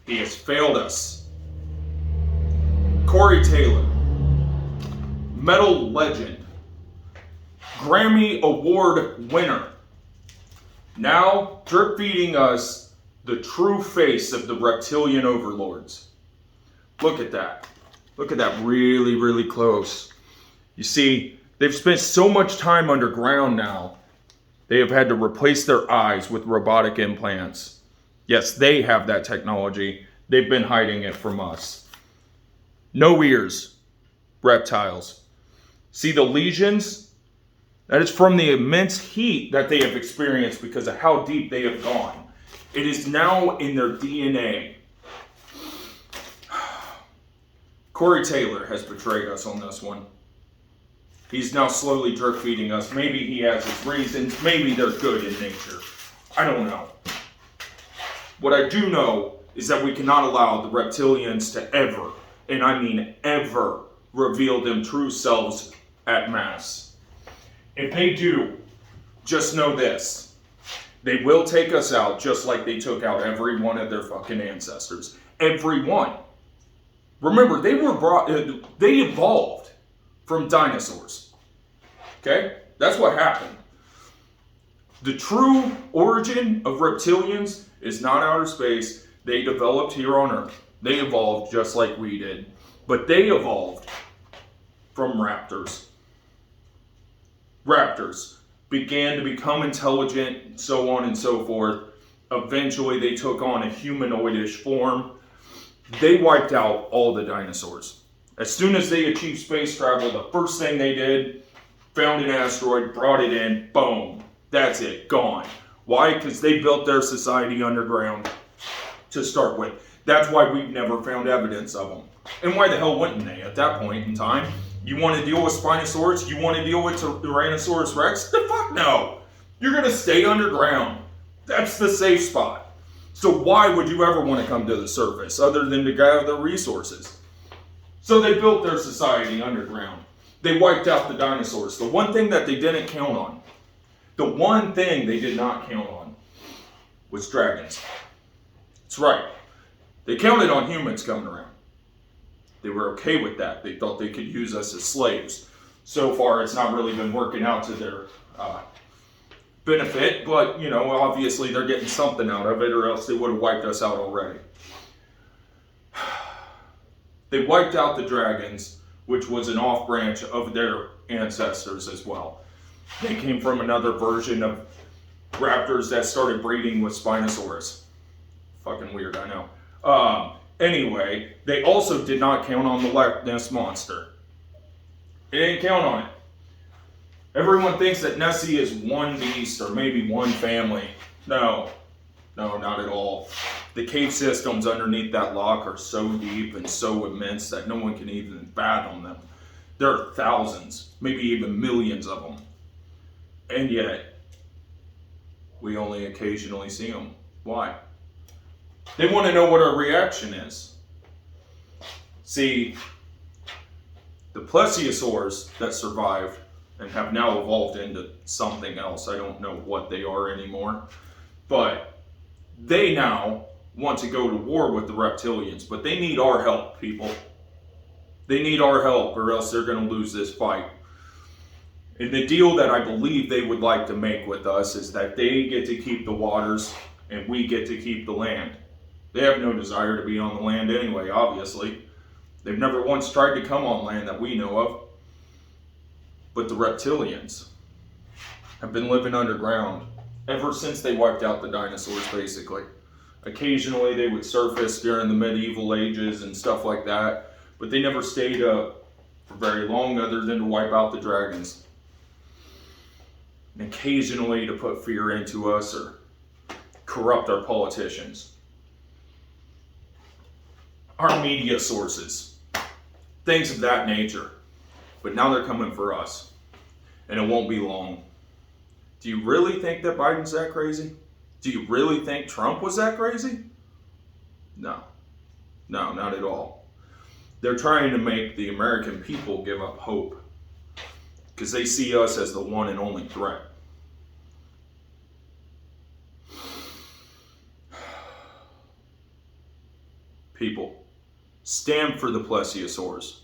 He has failed us. Corey Taylor, metal legend, Grammy Award winner, now drip feeding us the true face of the reptilian overlords. Look at that. Look at that really, really close. You see, they've spent so much time underground now, they have had to replace their eyes with robotic implants. Yes, they have that technology. They've been hiding it from us. No ears, reptiles. See the lesions? That is from the immense heat that they have experienced because of how deep they have gone. It is now in their DNA. Corey Taylor has betrayed us on this one. He's now slowly drip feeding us. Maybe he has his reasons. Maybe they're good in nature. I don't know. What I do know is that we cannot allow the reptilians to ever, and I mean ever, reveal them true selves at mass. If they do, just know this. They will take us out just like they took out every one of their fucking ancestors. Every one. Remember, they evolved from dinosaurs. Okay? That's what happened. The true origin of reptilians is not outer space. They developed here on Earth. They evolved just like we did. But they evolved from raptors. Raptors began to become intelligent, so on and so forth. Eventually, they took on a humanoidish form. They wiped out all the dinosaurs. As soon as they achieved space travel, the first thing they did, found an asteroid, brought it in, boom. That's it, gone. Why? Because they built their society underground to start with. That's why we've never found evidence of them. And why the hell wouldn't they at that point in time? You want to deal with Spinosaurus? You want to deal with Tyrannosaurus Rex? The fuck no! You're going to stay underground. That's the safe spot. So why would you ever want to come to the surface other than to gather resources? So they built their society underground. They wiped out the dinosaurs. The one thing that they didn't count on, the one thing they did not count on, was dragons. That's right. They counted on humans coming around. They were okay with that. They thought they could use us as slaves. So far, it's not really been working out to their benefit, but, you know, obviously they're getting something out of it, or else they would have wiped us out already. They wiped out the dragons, which was an off-branch of their ancestors as well. They came from another version of raptors that started breeding with Spinosaurus. Fucking weird, I know. Anyway, they also did not count on the Loch Ness Monster. They didn't count on it. Everyone thinks that Nessie is one beast or maybe one family. No, not at all. The cave systems underneath that loch are so deep and so immense that no one can even fathom them. There are thousands, maybe even millions of them. And yet, we only occasionally see them. Why? They want to know what our reaction is. See, the plesiosaurs that survived and have now evolved into something else, I don't know what they are anymore, but they now want to go to war with the reptilians, but they need our help, people. They need our help, or else they're going to lose this fight. And the deal that I believe they would like to make with us is that they get to keep the waters and we get to keep the land. They have no desire to be on the land anyway, obviously. They've never once tried to come on land that we know of. But the reptilians have been living underground ever since they wiped out the dinosaurs, basically. Occasionally they would surface during the medieval ages and stuff like that, but they never stayed up for very long other than to wipe out the dragons. And occasionally to put fear into us or corrupt our politicians. Our media sources, things of that nature. But now they're coming for us. And it won't be long. Do you really think that Biden's that crazy? Do you really think Trump was that crazy? No, not at all. They're trying to make the American people give up hope because they see us as the one and only threat. people. Stand for the plesiosaurs.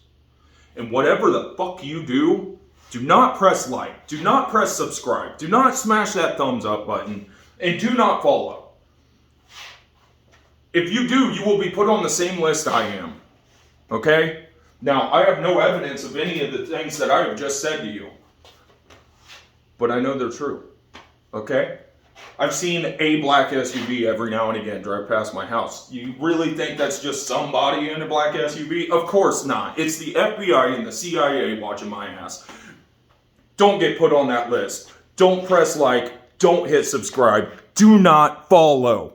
And whatever the fuck you do not press like, do not press subscribe, do not smash that thumbs up button, and do not follow. If you do, you will be put on the same list I am. Okay? Now, I have no evidence of any of the things that I have just said to you. But I know they're true. Okay? I've seen a black SUV every now and again drive past my house. You really think that's just somebody in a black SUV? Of course not. It's the FBI and the CIA watching my ass. Don't get put on that list. Don't press like. Don't hit subscribe. Do not follow.